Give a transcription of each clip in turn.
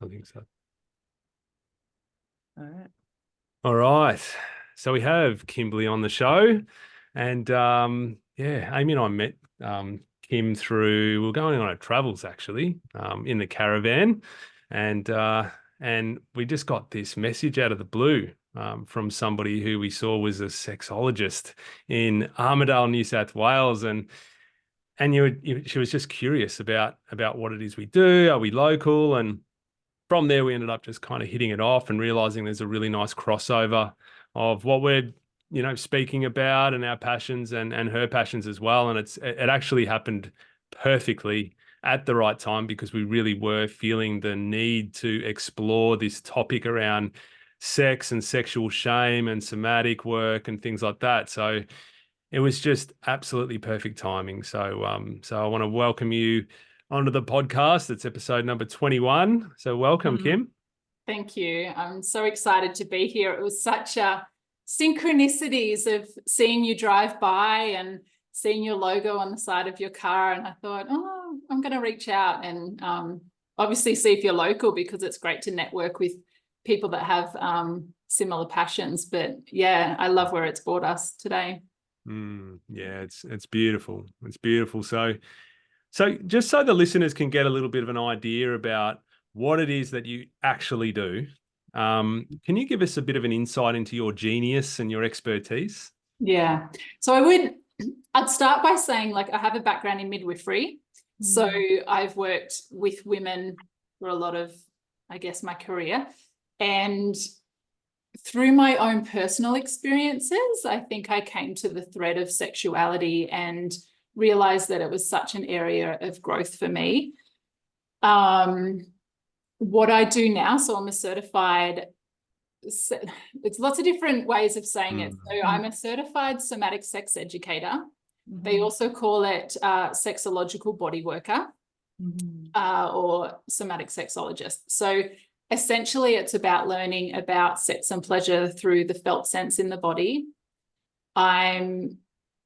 I think so. All right. All right. So we have Kimberly on the show. And yeah, Amy and I met Kim through, we were going on our travels actually, in the caravan. And we just got this message out of the blue from somebody who we saw was a sexologist in Armidale, New South Wales. And she was just curious about what it is we do. Are we local? And from there, we ended up just kind of hitting it off and realizing there's a really nice crossover of what we're, speaking about and our passions and her passions as well. And it actually happened perfectly at the right time because we really were feeling the need to explore this topic around sex and sexual shame and somatic work and things like that. So it was just absolutely perfect timing. So I want to welcome you onto the podcast. It's episode number 21. So welcome, Kim. Thank you. I'm so excited to be here. It was such a synchronicities of seeing you drive by and seeing your logo on the side of your car. And I thought, oh, I'm going to reach out and obviously see if you're local, because it's great to network with people that have similar passions. But yeah, I love where it's brought us today. Yeah, it's beautiful. It's beautiful. So just so the listeners can get a little bit of an idea about what it is that you actually do, can you give us a bit of an insight into your genius and your expertise? Yeah. So I'd start by saying, like, I have a background in midwifery. So I've worked with women for a lot of, I guess, my career. And through my own personal experiences, I think I came to the thread of sexuality and realized that it was such an area of growth for me. What I do now, so I'm a certified, it's lots of different ways of saying it. So I'm a certified somatic sex educator. They also call it sexological bodyworker or somatic sexologist. So essentially, it's about learning about sex and pleasure through the felt sense in the body.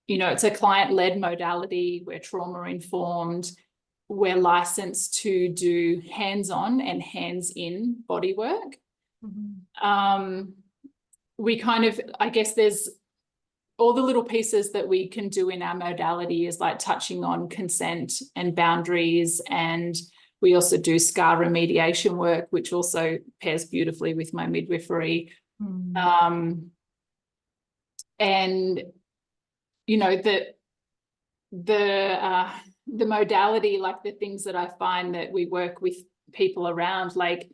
It's a client-led modality. We're trauma-informed. We're licensed to do hands-on and hands-in body work. We kind of, I guess there's all the little pieces that we can do in our modality is like touching on consent and boundaries, and we also do scar remediation work, which also pairs beautifully with my midwifery. And the modality, like the things that I find that we work with people around, like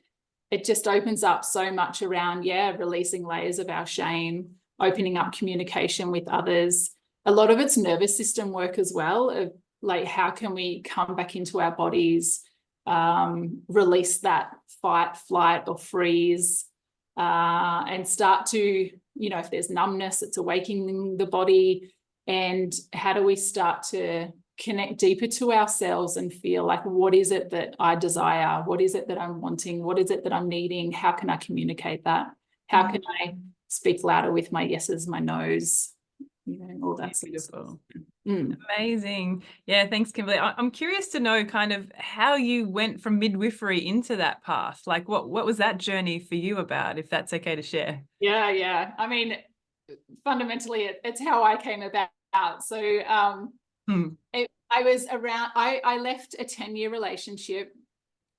it just opens up so much around, releasing layers of our shame, opening up communication with others. A lot of it's nervous system work as well, of like how can we come back into our bodies, release that fight, flight, or freeze, and start to, if there's numbness, it's awakening the body. And how do we start to connect deeper to ourselves and feel like, what is it that I desire? What is it that I'm wanting? What is it that I'm needing? How can I communicate that? How can I speak louder with my yeses, my nos, all that sort of stuff. Amazing. Yeah, thanks, Kimberly. I'm curious to know kind of how you went from midwifery into that path. Like what was that journey for you about, if that's okay to share? Yeah. I mean, fundamentally, it's how I came about. So I was around, I left a 10-year relationship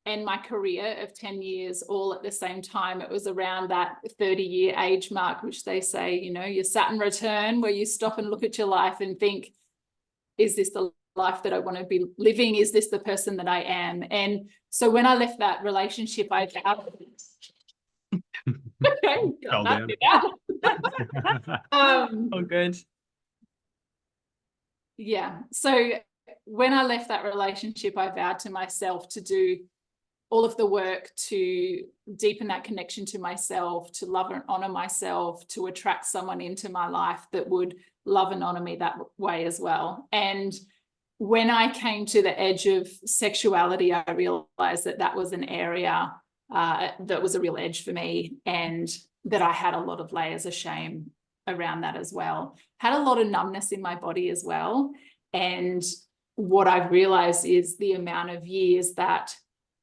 and my career of 10 years all at the same time. It was around that 30-year age mark, which they say, your Saturn return, where you stop and look at your life and think, is this the life that I want to be living? Is this the person that I am? And so when I left that relationship, I vowed. Oh, good. Yeah. So when I left that relationship, I vowed to myself to do all of the work to deepen that connection to myself, to love and honor myself, to attract someone into my life that would love and honor me that way as well. And when I came to the edge of sexuality, I realized that was an area that was a real edge for me, and that I had a lot of layers of shame around that as well. Had a lot of numbness in my body as well. And what I've realized is the amount of years that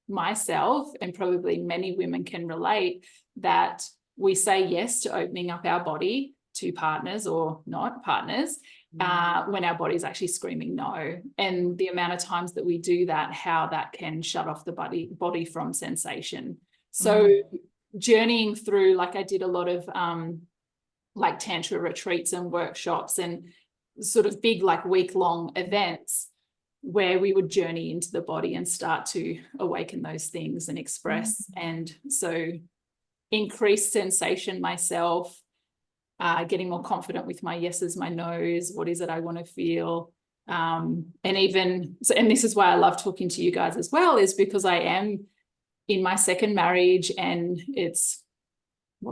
myself, and probably many women can relate, that we say yes to opening up our body to partners or not partners when our body's actually screaming no. And the amount of times that we do that, how that can shut off the body from sensation. So journeying through, like I did a lot of like Tantra retreats and workshops and sort of big like week-long events where we would journey into the body and start to awaken those things and express. And so increased sensation myself, getting more confident with my yeses, my nos, what is it I want to feel. And even, so, and this is why I love talking to you guys as well, is because I am in my second marriage, and it's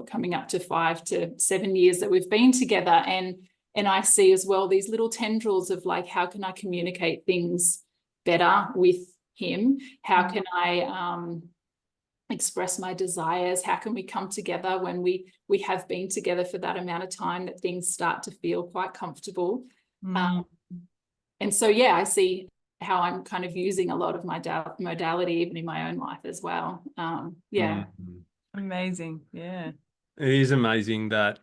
coming up to 5 to 7 years that we've been together. And I see as well these little tendrils of like, how can I communicate things better with him? How can I express my desires? How can we come together when we have been together for that amount of time, that things start to feel quite comfortable? And so, yeah, I see how I'm kind of using a lot of my modality even in my own life as well. Amazing. Yeah. It is amazing that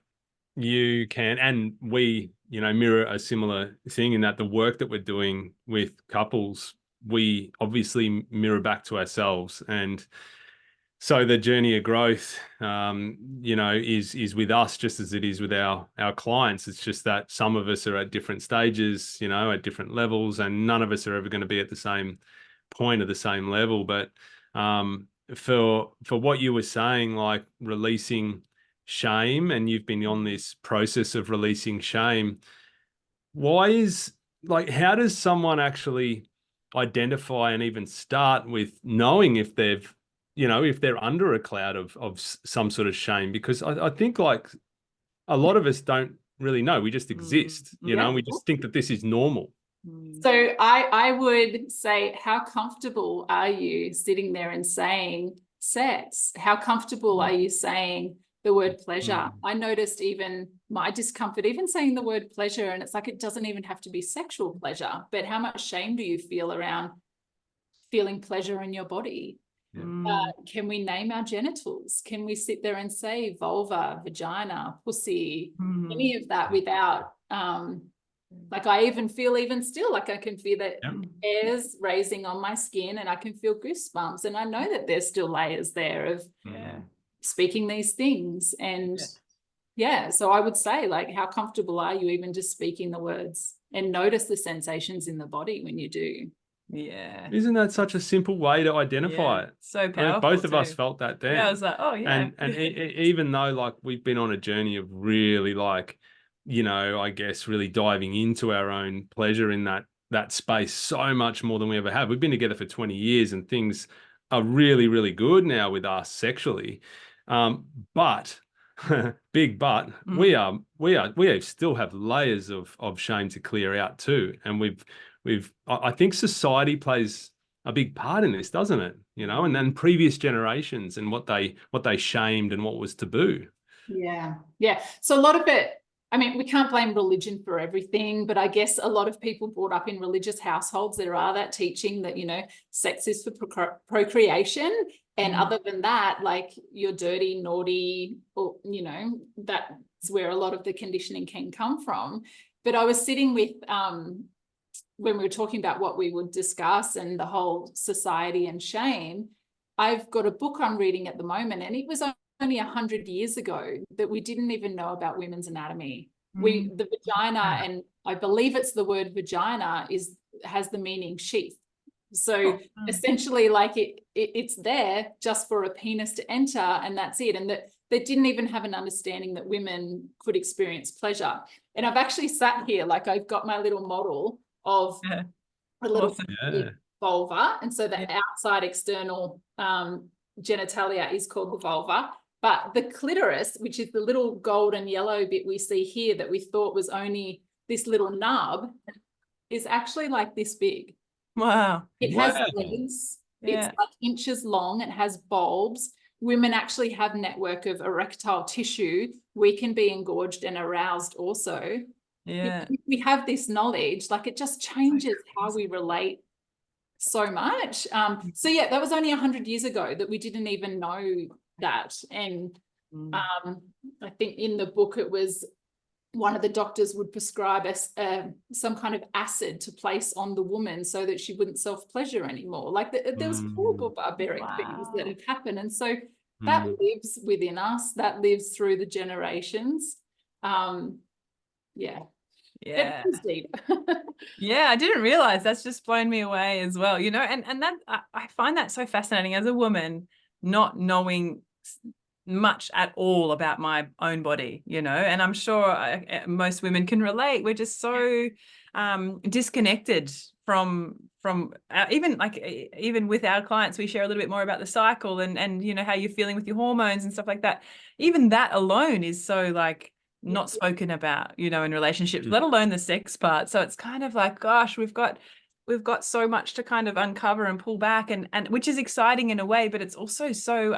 you can, and we, mirror a similar thing in that the work that we're doing with couples, we obviously mirror back to ourselves. And so the journey of growth, is with us just as it is with our clients. It's just that some of us are at different stages, at different levels, and none of us are ever going to be at the same point or the same level. But for what you were saying, like releasing shame, and you've been on this process of releasing shame, how does someone actually identify and even start with knowing if they've, if they're under a cloud of some sort of shame? Because I think like a lot of us don't really know. We just exist, we just think that this is normal. So I would say, how comfortable are you sitting there and saying sex? How comfortable are you saying the word pleasure? I noticed even my discomfort, even saying the word pleasure, and it's like, it doesn't even have to be sexual pleasure, but how much shame do you feel around feeling pleasure in your body? Can we name our genitals? Can we sit there and say vulva, vagina, pussy, any of that without, like I even feel, even still, like I can feel that hairs raising on my skin, and I can feel goosebumps, and I know that there's still layers there of speaking these things. And so I would say, like, how comfortable are you even just speaking the words, and notice the sensations in the body when you do. Yeah. Isn't that such a simple way to identify it? So powerful. Both of us felt that then. Yeah, I was like, oh yeah. And even though like we've been on a journey of really like, I guess really diving into our own pleasure in that space so much more than we ever have. We've been together for 20 years and things are really, really good now with us sexually. But big but, we still have layers of shame to clear out too. And I think society plays a big part in this, doesn't it? And then previous generations and what they shamed and what was taboo. Yeah. So a lot of it, I mean, we can't blame religion for everything, but I guess a lot of people brought up in religious households, there are that teaching that, sex is for procreation. And other than that, like, you're dirty, naughty, or, that's where a lot of the conditioning can come from. But I was sitting with, when we were talking about what we would discuss and the whole society and shame, I've got a book I'm reading at the moment, and it was only 100 years ago that we didn't even know about women's anatomy. The vagina, and I believe it's the word vagina, has the meaning sheath. So essentially, like it's there just for a penis to enter, and that's it. And that they didn't even have an understanding that women could experience pleasure. And I've actually sat here, like I've got my little model of a little vulva. And so the outside external genitalia is called the vulva. But the clitoris, which is the little gold and yellow bit we see here that we thought was only this little nub, is actually like this big. Wow. It has legs. It's like inches long. It has bulbs. Women actually have network of erectile tissue. We can be engorged and aroused also. Yeah. If we have this knowledge, like, it just changes how we relate so much. So yeah, that was only 100 years ago that we didn't even know that. And I think in the book it was one of the doctors would prescribe us some kind of acid to place on the woman so that she wouldn't self-pleasure anymore. Like there was horrible barbaric things that have happened. And so that lives within us, that lives through the generations. Yeah. Yeah. It's deep. Yeah, I didn't realize. That's just blown me away as well, you know, and that I find that so fascinating as a woman, not knowing much at all about my own body, you know, and I'm sure most women can relate. We're just so disconnected from even with our clients, we share a little bit more about the cycle and you know how you're feeling with your hormones and stuff like that. Even that alone is so like not spoken about, you know, in relationships, let alone the sex part. So it's kind of like, gosh, we've got so much to kind of uncover and pull back, and which is exciting in a way, but it's also so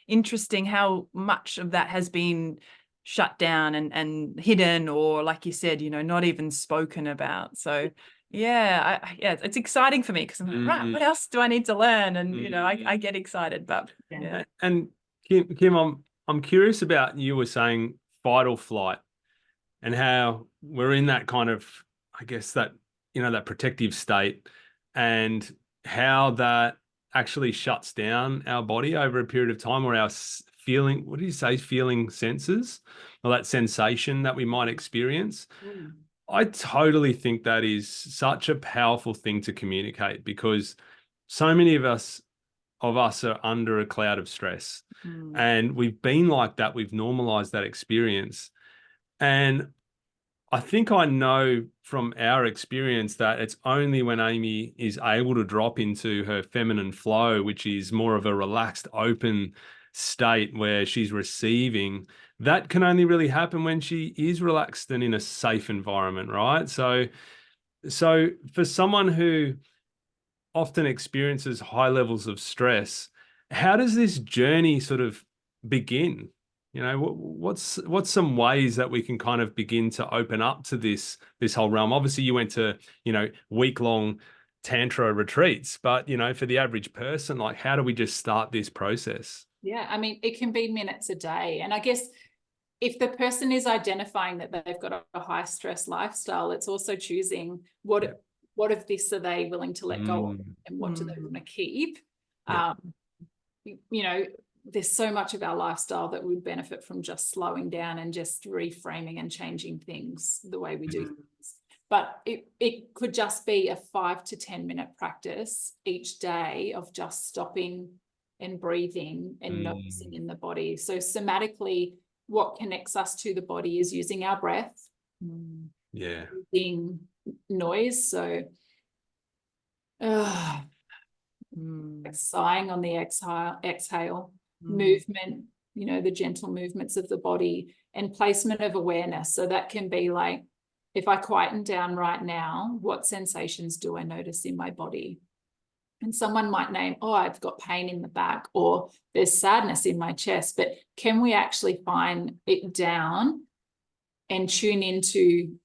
interesting how much of that has been shut down and hidden, or like you said, you know, not even spoken about. So yeah, it's exciting for me because I'm like, right, what else do I need to learn? And you know, I get excited, but yeah. And Kim, I'm curious about, you were saying fight or flight, and how we're in that kind of, I guess, that, you know, that protective state, and how that actually shuts down our body over a period of time, or our feeling, what do you say, feeling senses, or that sensation that we might experience. I totally think that is such a powerful thing to communicate, because so many of us are under a cloud of stress, and we've been like that. We've normalized that experience. And I think I know from our experience that it's only when Amy is able to drop into her feminine flow, which is more of a relaxed, open state where she's receiving, that can only really happen when she is relaxed and in a safe environment, right? So for someone who often experiences high levels of stress, how does this journey sort of begin? You know, what's some ways that we can kind of begin to open up to this whole realm? Obviously, you went to, you know, week-long Tantra retreats, but, you know, for the average person, like, how do we just start this process? Yeah, I mean, it can be minutes a day. And I guess if the person is identifying that they've got a high stress lifestyle, it's also choosing what of this are they willing to let go of, and what do they want to keep? You know, there's so much of our lifestyle that would benefit from just slowing down and just reframing and changing things the way we do things. But it could just be a 5 to 10 minute practice each day of just stopping and breathing and noticing in the body. So somatically, what connects us to the body is using our breath, using noise. So sighing on the exhale, movement, you know, the gentle movements of the body, and placement of awareness. So that can be like, if I quieten down right now, what sensations do I notice in my body? And someone might name, oh, I've got pain in the back, or there's sadness in my chest. But can we actually find it down and tune into,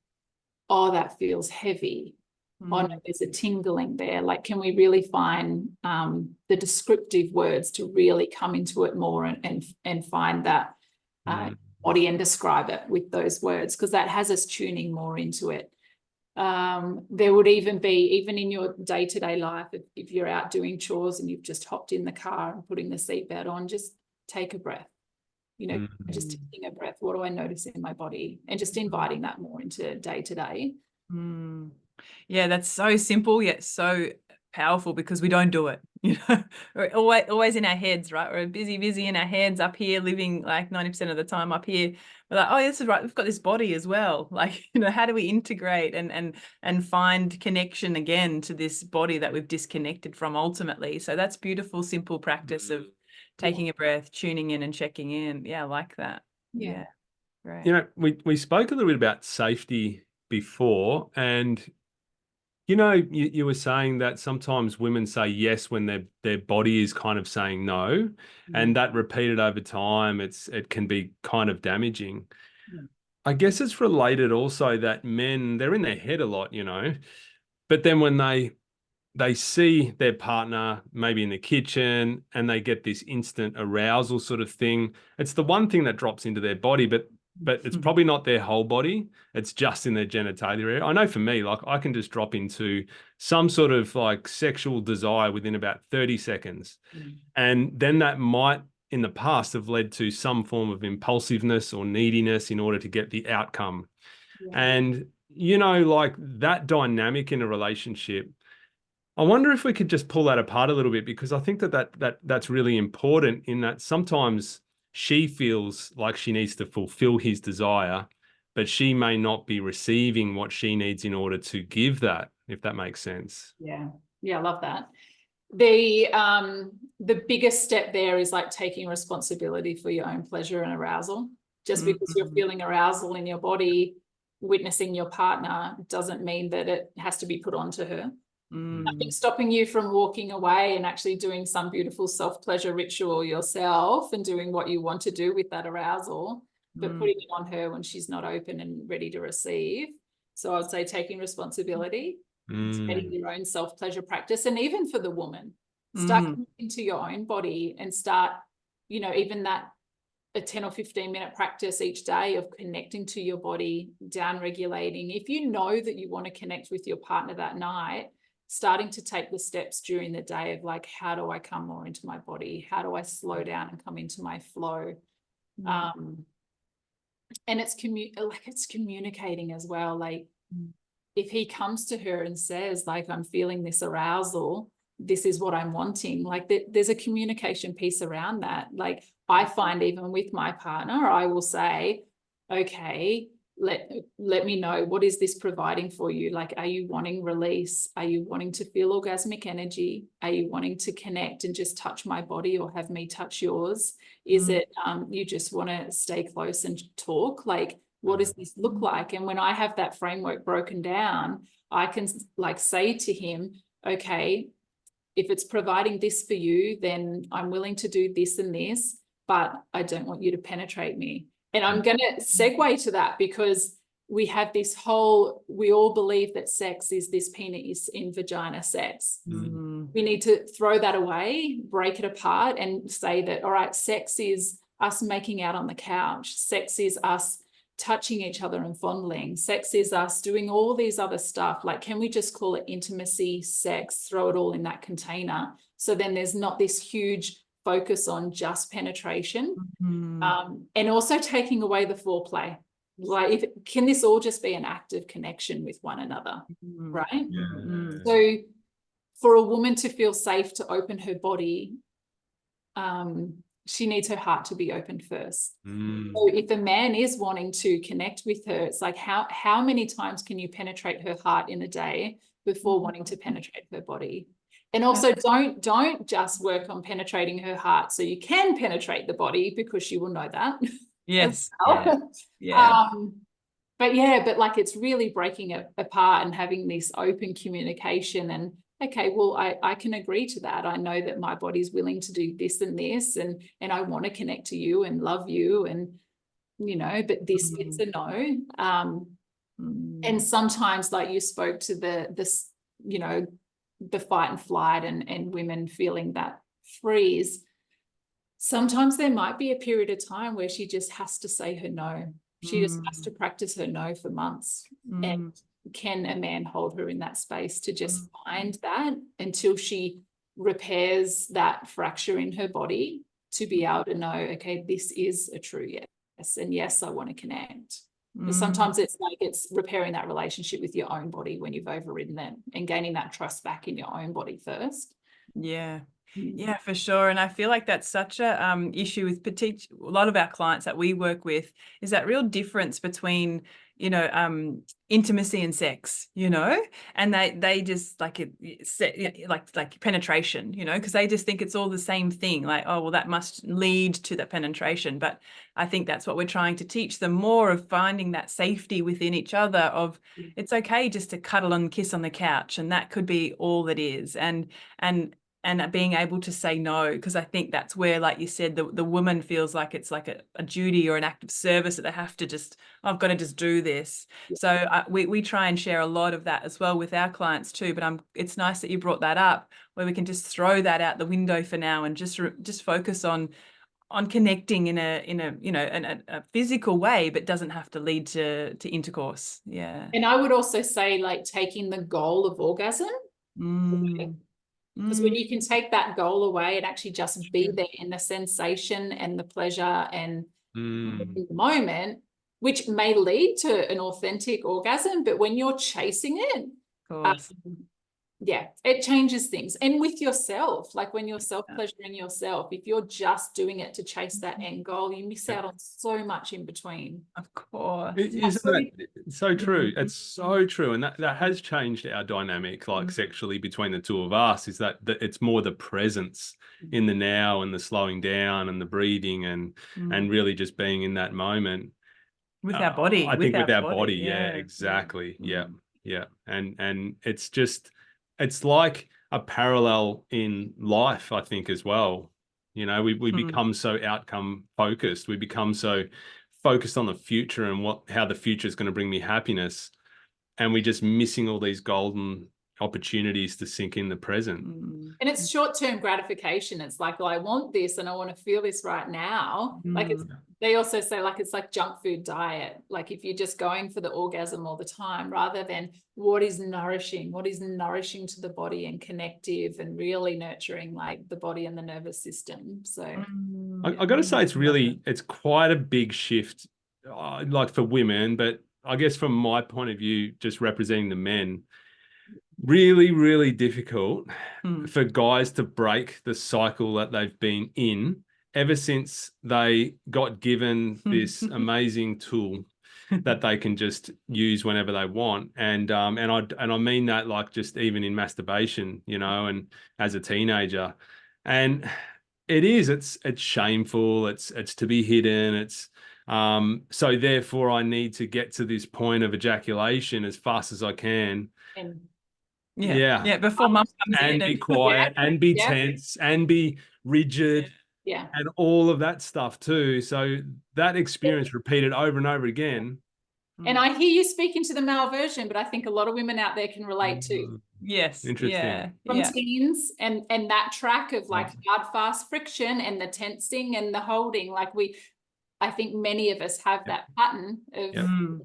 oh, that feels heavy. Oh, no, there's a tingling there. Like, can we really find the descriptive words to really come into it more and find that body and describe it with those words? Because that has us tuning more into it. There would even be, even in your day-to-day life, if you're out doing chores and you've just hopped in the car and putting the seatbelt on, just take a breath, you know, just taking a breath. What do I notice in my body? And just inviting that more into day-to-day. Yeah, that's so simple yet so powerful, because we don't do it, you know. We're always in our heads, right? We're busy in our heads up here, living like 90% of the time up here. We're like, oh, this is right, we've got this body as well. Like, you know, how do we integrate and find connection again to this body that we've disconnected from ultimately? So that's beautiful, simple practice of taking a breath, tuning in and checking in. Yeah, I like that. Yeah. Right. You know, we spoke a little bit about safety before, and you know, you were saying that sometimes women say yes when their body is kind of saying no, and that repeated over time, it can be kind of damaging. I guess it's related also that men, they're in their head a lot, you know, but then when they they see their partner maybe in the kitchen and they get this instant arousal sort of thing. It's the one thing that drops into their body, but it's probably not their whole body. It's just in their genitalia area. I know for me, like I can just drop into some sort of like sexual desire within about 30 seconds. And then that might in the past have led to some form of impulsiveness or neediness in order to get the outcome. And, you know, like that dynamic in a relationship, I wonder if we could just pull that apart a little bit, because I think that's really important in that sometimes she feels like she needs to fulfill his desire, but she may not be receiving what she needs in order to give that, if that makes sense. Yeah. Yeah, I love that. The biggest step there is like taking responsibility for your own pleasure and arousal. Just because you're feeling arousal in your body, witnessing your partner, doesn't mean that it has to be put onto her. Nothing stopping you from walking away and actually doing some beautiful self-pleasure ritual yourself and doing what you want to do with that arousal, but putting it on her when she's not open and ready to receive. So I would say taking responsibility, getting your own self-pleasure practice. And even for the woman, start connecting to your own body and start, you know, even that a 10 or 15 minute practice each day of connecting to your body, down regulating. If you know that you want to connect with your partner that night, starting to take the steps during the day of like, how do I come more into my body? How do I slow down and come into my flow? And it's communicating as well. Like if he comes to her and says like, I'm feeling this arousal, this is what I'm wanting. Like there's a communication piece around that. Like I find even with my partner, I will say, okay, let me know, what is this providing for you? Like, are you wanting release? Are you wanting to feel orgasmic energy? Are you wanting to connect and just touch my body or have me touch yours? Is it you just want to stay close and talk? Like, what does this look like? And when I have that framework broken down, I can like say to him, okay, if it's providing this for you, then I'm willing to do this and this, but I don't want you to penetrate me. And I'm going to segue to that because we have this whole, we all believe that sex is this penis in vagina sex. We need to throw that away, break it apart and say that, all right, sex is us making out on the couch. Sex is us touching each other and fondling. Sex is us doing all these other stuff. Like, can we just call it intimacy, sex, throw it all in that container? So then there's not this huge focus on just penetration. And also taking away the foreplay. Like, can this all just be an act of connection with one another? Right? So for a woman to feel safe to open her body, she needs her heart to be open first. So if a man is wanting to connect with her, it's like, how many times can you penetrate her heart in a day before wanting to penetrate her body? And also don't just work on penetrating her heart so you can penetrate the body, because she will know that. Yes. But like, it's really breaking it apart and having this open communication and, okay, well, I can agree to that. I know that my body's willing to do this and this, and I want to connect to you and love you, and, you know, but this is a no. And sometimes, like you spoke to this, you know, the fight and flight and women feeling that freeze. Sometimes there might be a period of time where she just has to say her no. She just has to practice her no for months. And can a man hold her in that space to just find that until she repairs that fracture in her body to be able to know, okay, this is a true yes. And yes, I want to connect. Sometimes it's like it's repairing that relationship with your own body when you've overridden them and gaining that trust back in your own body first. Yeah, for sure. And I feel like that's such a issue with a lot of our clients that we work with, is that real difference between, you know, intimacy and sex, you know, and they just like like penetration, you know, because they just think it's all the same thing. Like, oh, well, that must lead to that penetration. But I think that's what we're trying to teach them more of, finding that safety within each other of it's okay just to cuddle and kiss on the couch, and that could be all it is. And and being able to say no, because I think that's where, like you said, the woman feels like it's like a duty or an act of service that they have to just, I've got to just do this. So we try and share a lot of that as well with our clients too. But it's nice that you brought that up, where we can just throw that out the window for now and just focus on connecting in a physical way, but doesn't have to lead to intercourse. Yeah. And I would also say, like, taking the goal of orgasm. Because when you can take that goal away and actually just be there in the sensation and the pleasure and in the moment, which may lead to an authentic orgasm, but when you're chasing it, Of course. yeah, it changes things. And with yourself, like when you're self-pleasuring yourself, if you're just doing it to chase that end goal, you miss out on so much in between. Of course. Isn't that so true? It's so true. And that has changed our dynamic, like sexually between the two of us, is that it's more the presence in the now and the slowing down and the breathing and really just being in that moment. With our body. I think with our body. Yeah, yeah. exactly. Yeah. Yeah. And it's just, it's like a parallel in life, I think, as well. You know, we become so outcome focused. We become so focused on the future and how the future is going to bring me happiness. And we're just missing all these golden opportunities to sink in the present. And it's short-term gratification. It's like, well, I want this and I want to feel this right now. Like they also say, like, it's like junk food diet. Like if you're just going for the orgasm all the time, rather than what is nourishing to the body and connective and really nurturing like the body and the nervous system. So I got to say, it's quite a big shift, like for women, but I guess from my point of view, just representing the men, really, really difficult for guys to break the cycle that they've been in ever since they got given this amazing tool that they can just use whenever they want. And I mean that, like, just even in masturbation, you know, and as a teenager. And it's shameful, it's to be hidden, so therefore I need to get to this point of ejaculation as fast as I can. Before mum comes in and be quiet and be tense and be rigid and all of that stuff too. So that experience repeated over and over again. And I hear you speaking to the male version, but I think a lot of women out there can relate too. Yes. Interesting. From teens and that track of like hard, fast friction and the tensing and the holding, like I think many of us have that pattern of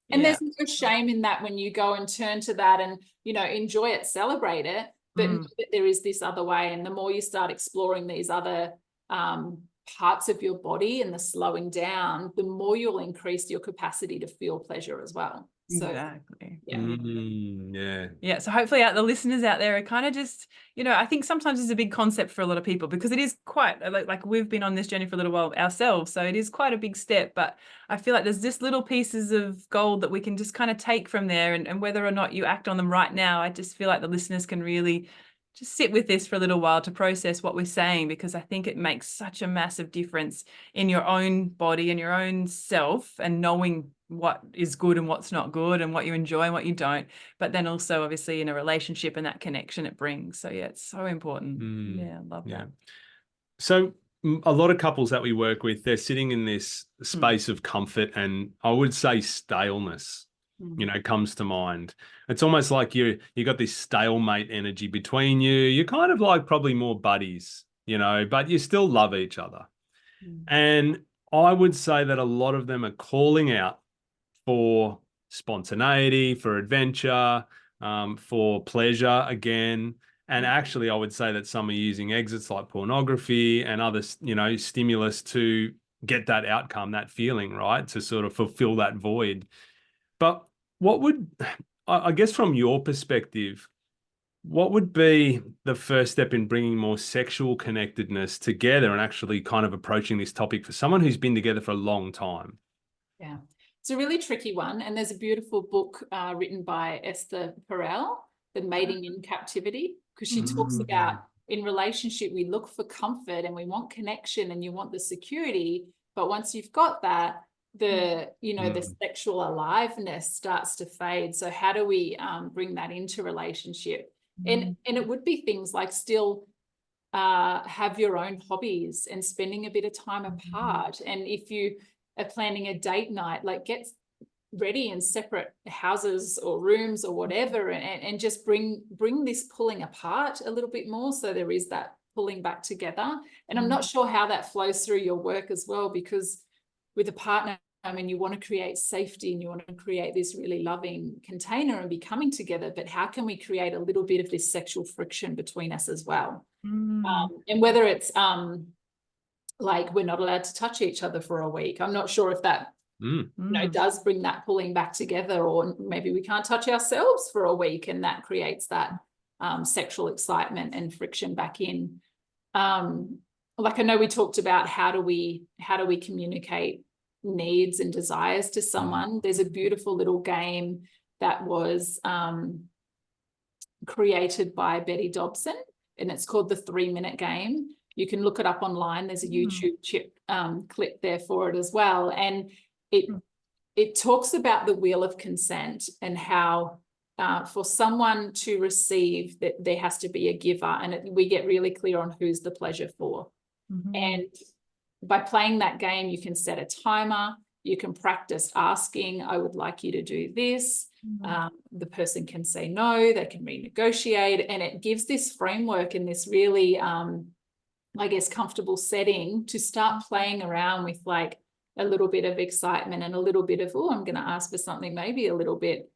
and there's no shame in that when you go and turn to that and, you know, enjoy it, celebrate it, but know that there is this other way. And the more you start exploring these other parts of your body and the slowing down, the more you'll increase your capacity to feel pleasure as well. So, exactly. So hopefully the listeners out there are kind of just, you know, I think sometimes it's a big concept for a lot of people because it is quite like we've been on this journey for a little while ourselves. So it is quite a big step, but I feel like there's just little pieces of gold that we can just kind of take from there. And whether or not you act on them right now, I just feel like the listeners can really just sit with this for a little while to process what we're saying, because I think it makes such a massive difference in your own body and your own self and knowing what is good and what's not good and what you enjoy and what you don't, but then also obviously in a relationship and that connection it brings. So it's so important. I love that. So a lot of couples that we work with, they're sitting in this space of comfort and I would say staleness, you know, comes to mind. It's almost like you got this stalemate energy between you. You're kind of like probably more buddies, you know, but you still love each other. And I would say that a lot of them are calling out for spontaneity, for adventure, for pleasure again. And actually, I would say that some are using exits like pornography and other, you know, stimulus to get that outcome, that feeling, right? To sort of fulfill that void. But I guess from your perspective, what would be the first step in bringing more sexual connectedness together and actually kind of approaching this topic for someone who's been together for a long time? Yeah, it's a really tricky one. And there's a beautiful book written by Esther Perel, The Mating in Captivity, because she talks about in relationship, we look for comfort and we want connection and you want the security. But once you've got that, the sexual aliveness starts to fade. So how do we bring that into relationship? And it would be things like still have your own hobbies and spending a bit of time apart. And if you are planning a date night, like get ready in separate houses or rooms or whatever, and just bring this pulling apart a little bit more, so there is that pulling back together. And I'm not sure how that flows through your work as well, because with a partner, I mean, you want to create safety and you want to create this really loving container and be coming together, but how can we create a little bit of this sexual friction between us as well? And whether it's like we're not allowed to touch each other for a week, I'm not sure if that you know, does bring that pulling back together, or maybe we can't touch ourselves for a week, and that creates that sexual excitement and friction back in. Like I know we talked about how do we communicate needs and desires to someone. There's a beautiful little game that was created by Betty Dobson, and it's called the 3-minute game. You can look it up online. There's a YouTube clip there for it as well. And it talks about the wheel of consent and how for someone to receive, that there has to be a giver, and we get really clear on who's the pleasure for. And by playing that game, you can set a timer, you can practice asking, I would like you to do this. The person can say no, they can renegotiate, and it gives this framework and this really, I guess, comfortable setting to start playing around with like a little bit of excitement and a little bit of, oh, I'm going to ask for something maybe a little bit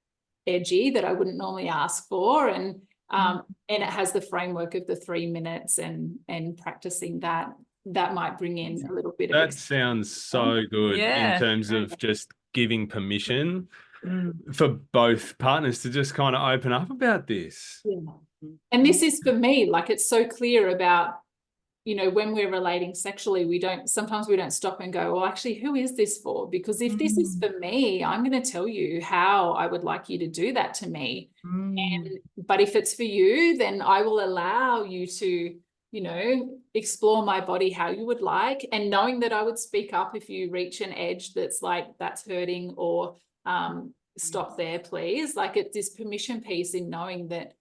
edgy that I wouldn't normally ask for. And it has the framework of the 3 minutes, and practicing that might bring in a little bit of That sounds so good in terms of just giving permission for both partners to just kind of open up about this. And this is for me, like, it's so clear about, you know, when we're relating sexually, sometimes we don't stop and go, well, actually, who is this for? Because if this is for me, I'm going to tell you how I would like you to do that to me. But if it's for you, then I will allow you to, you know, explore my body how you would like, and knowing that I would speak up if you reach an edge that's like, that's hurting, or stop there, please. Like, it's this permission piece in knowing that,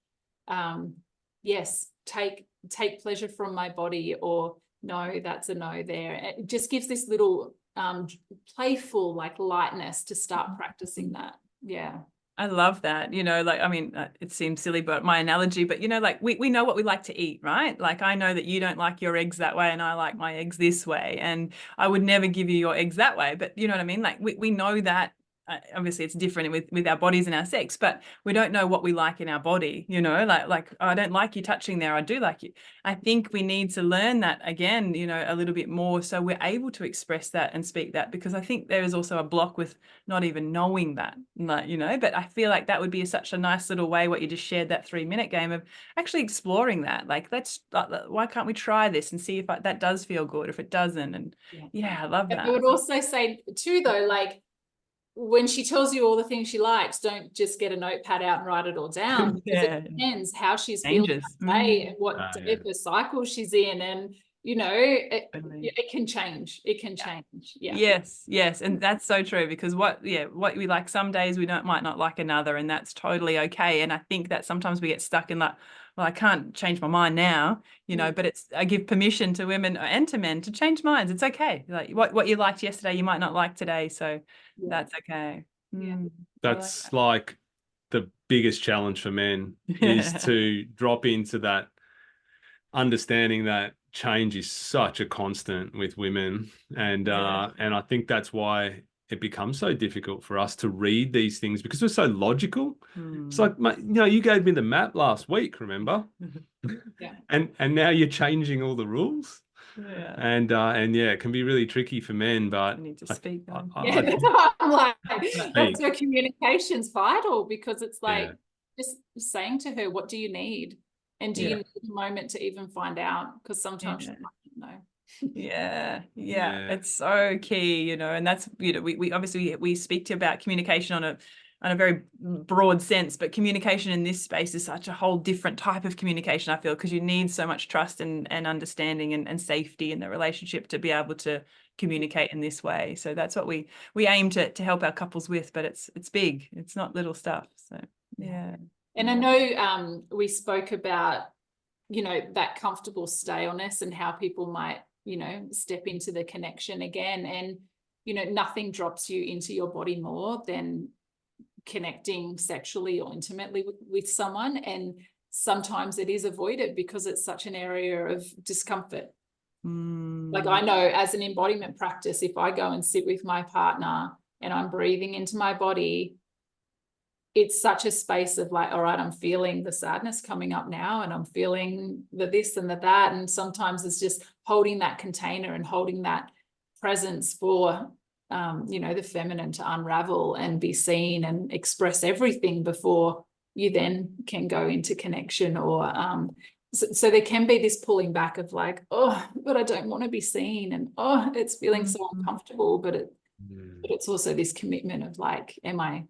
yes, take pleasure from my body, or no, that's a no there. It just gives this little playful like lightness to start practicing that. I love that. You know, like, I mean, it seems silly, but my analogy, but you know, like we know what we like to eat, right? Like, I know that you don't like your eggs that way and I like my eggs this way, and I would never give you your eggs that way, but you know what I mean? Like, we know that. Obviously it's different with our bodies and our sex, but we don't know what we like in our body, you know, like I don't like you touching there, I do like you. I think we need to learn that again, you know, a little bit more, so we're able to express that and speak that, because I think there is also a block with not even knowing that, like, you know, but I feel like that would be such a nice little way, what you just shared, that 3-minute game of actually exploring that. Like, why can't we try this and see if that does feel good, if it doesn't? And I love that. I would also say too, though, like, when she tells you all the things she likes, don't just get a notepad out and write it all down, because it depends how she's feeling that day and what day of her cycle she's in, and you know, it can change. It can change. Yes, and that's so true, because what we like some days we might not like another, and that's totally okay. And I think that sometimes we get stuck in like, well, I can't change my mind now, you know, but I give permission to women and to men to change minds. It's okay. Like, what you liked yesterday, you might not like today, so that's okay. That's like the biggest challenge for men is to drop into that understanding that change is such a constant with women, and I think that's why it becomes so difficult for us to read these things, because we're so logical. It's like, you know, you gave me the map last week, remember? and now you're changing all the rules. And it can be really tricky for men, but you need to speak. That's why I'm like, that's where communication's vital, because it's like just saying to her, what do you need? And do you need a moment to even find out? Because sometimes she might know. It's so key, you know, and that's, you know, we obviously we speak to about communication on a very broad sense, but communication in this space is such a whole different type of communication, I feel, because you need so much trust and understanding and safety in the relationship to be able to communicate in this way. So that's what we aim to help our couples with, but it's big, it's not little stuff. So And I know we spoke about, that comfortable staleness and how people might, step into the connection again. And, nothing drops you into your body more than connecting sexually or intimately with someone. And sometimes it is avoided because it's such an area of discomfort. Like I know as an embodiment practice, if I go and sit with my partner and I'm breathing into my body, it's such a space of like, all right, I'm feeling the sadness coming up now, and I'm feeling the this and the that. And sometimes it's just holding that container and holding that presence for, the feminine to unravel and be seen and express everything before you then can go into connection. Or so there can be this pulling back of like, oh, but I don't want to be seen, and oh, it's feeling so uncomfortable. But it's also this commitment of like, am I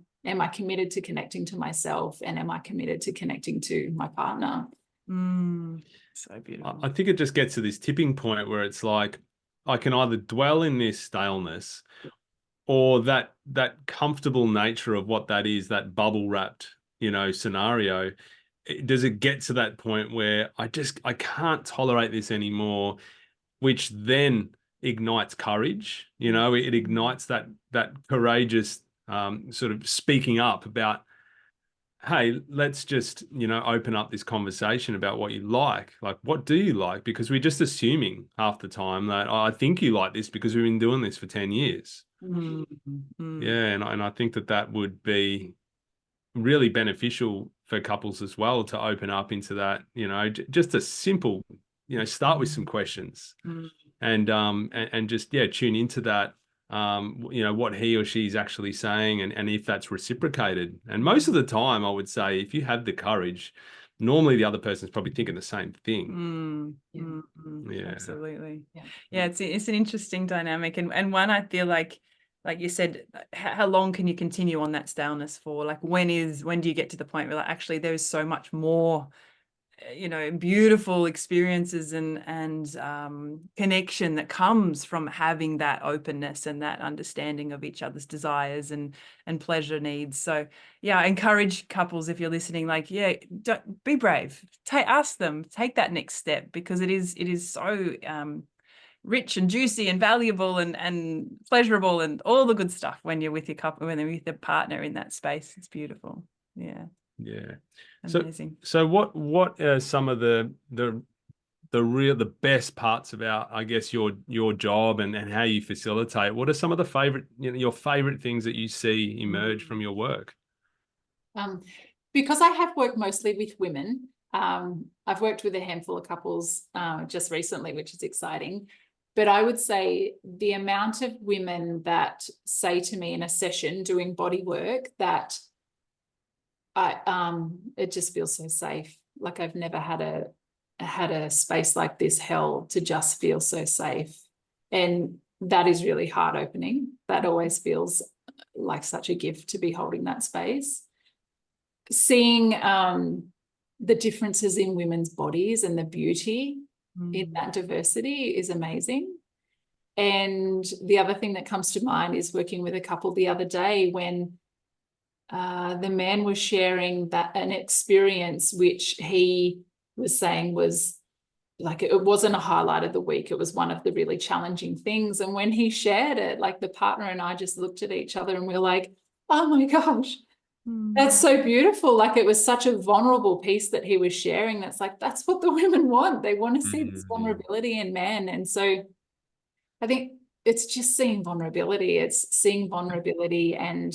committed to connecting to myself, and am I committed to connecting to my partner? So beautiful. I think it just gets to this tipping point where it's like, I can either dwell in this staleness, or that comfortable nature of what that is, that bubble wrapped, scenario. Does it get to that point where I can't tolerate this anymore, which then ignites courage? It ignites that courageous sort of speaking up about, hey, let's just, open up this conversation about what you like. Like, what do you like? Because we're just assuming half the time that, oh, I think you like this because we've been doing this for 10 years. Yeah. And I think that would be really beneficial for couples as well, to open up into that, just a simple, start with some questions and just, tune into that, what he or she's actually saying, and if that's reciprocated. And most of the time, I would say, if you have the courage, normally the other person's probably thinking the same thing. Yeah, absolutely. Yeah, it's an interesting dynamic, and one I feel like you said, how long can you continue on that staleness for? Like, when do you get to the point where, like, actually there's so much more, beautiful experiences and connection that comes from having that openness and that understanding of each other's desires and pleasure needs. So I encourage couples, if you're listening, like, don't be brave, ask them, take that next step, because it is so rich and juicy and valuable and pleasurable and all the good stuff when you're with your couple, when you're with a partner in that space. It's beautiful. Amazing. So what are some of the best parts about, I guess, your job and how you facilitate? What are some of the favorite, your favorite things that you see emerge from your work? Because I have worked mostly with women, I've worked with a handful of couples just recently, which is exciting. But I would say the amount of women that say to me in a session doing body work that it just feels so safe. Like, I've never had a space like this held to just feel so safe. And that is really heart opening. That always feels like such a gift to be holding that space. Seeing the differences in women's bodies and the beauty in that diversity is amazing. And the other thing that comes to mind is working with a couple the other day when the man was sharing that an experience which he was saying was like, it wasn't a highlight of the week. It was one of the really challenging things. And when he shared it, like, the partner and I just looked at each other and we were like, oh my gosh, that's so beautiful. Like, it was such a vulnerable piece that he was sharing. That's like, that's what the women want. They want to see this vulnerability in men. And so I think it's just seeing vulnerability. It's seeing vulnerability, and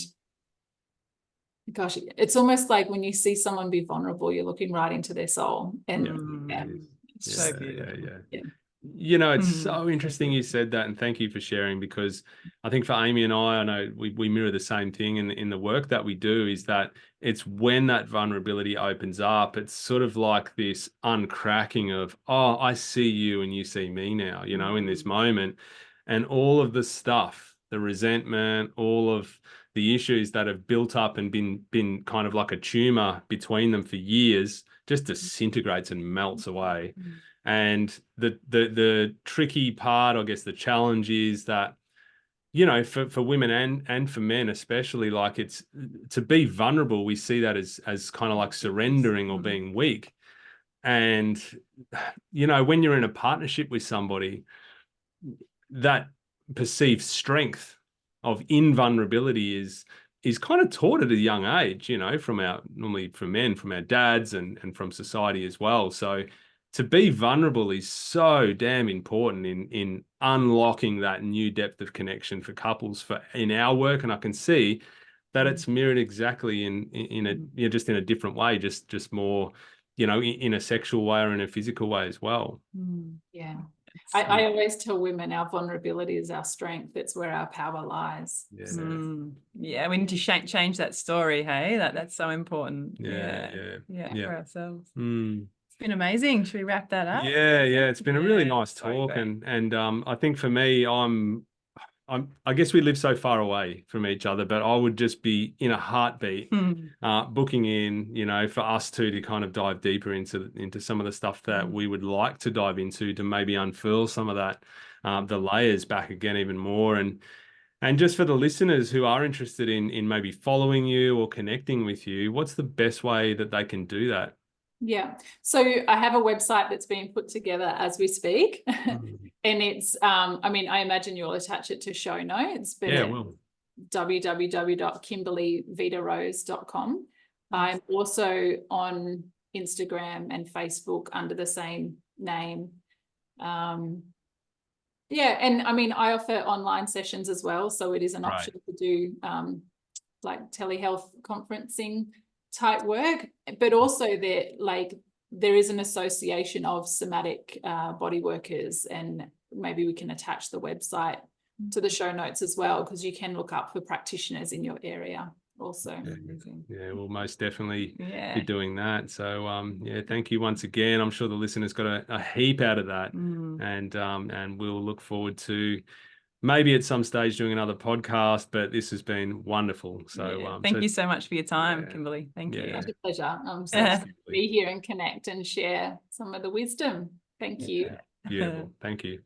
gosh, it's almost like when you see someone be vulnerable, you're looking right into their soul. And so beautiful. It's so interesting you said that, and thank you for sharing, because I think for Amy and I know we mirror the same thing in the work that we do, is that it's when that vulnerability opens up, it's sort of like this uncracking of, oh, I see you and you see me now, in this moment, and all of the stuff, the resentment, all of the issues that have built up and been kind of like a tumor between them for years just disintegrates and melts away. And the tricky part, I guess, the challenge is that you know, for women and for men especially, like, it's to be vulnerable, we see that as kind of like surrendering or being weak. And, you know, when you're in a partnership with somebody, that perceived strength of invulnerability is kind of taught at a young age, you know, normally from men, from our dads and from society as well. So to be vulnerable is so damn important in unlocking that new depth of connection for couples in our work. And I can see that it's mirrored exactly in a, you know, just in a different way, just more, you know, in a sexual way or in a physical way as well. Yeah. I always tell women our vulnerability is our strength. It's where our power lies. Yeah. Yeah, we need to change that story, hey? That's so important. Yeah. For ourselves. It's been amazing. Should we wrap that up? Yeah, it's been a really nice Sorry, talk, and I think for me, I guess we live so far away from each other, but I would just be in a heartbeat booking in, you know, for us two to kind of dive deeper into some of the stuff that we would like to dive into, to maybe unfurl some of that, the layers back again even more. And just for the listeners who are interested in maybe following you or connecting with you, what's the best way that they can do that? Yeah. So I have a website that's being put together as we speak. And it's, I mean, I imagine you'll attach it to show notes, but Yeah, well, www.kimberlyvitarose.com. I'm also on Instagram and Facebook under the same name. Yeah, and I mean, I offer online sessions as well, so it is an option to do like telehealth conferencing type work, but also there is an association of somatic body workers, and maybe we can attach the website to the show notes as well, because you can look up for practitioners in your area also. Yeah, we'll most definitely be doing that. So yeah, thank you once again. I'm sure the listeners got a heap out of that, and we'll look forward to maybe at some stage doing another podcast, but this has been wonderful. So thank you so much for your time, Kimberly. Thank you. It's a pleasure. I'm so excited to be here and connect and share some of the wisdom. Thank you. Beautiful. Thank you.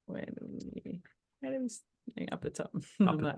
Where do we up the top? Up the top.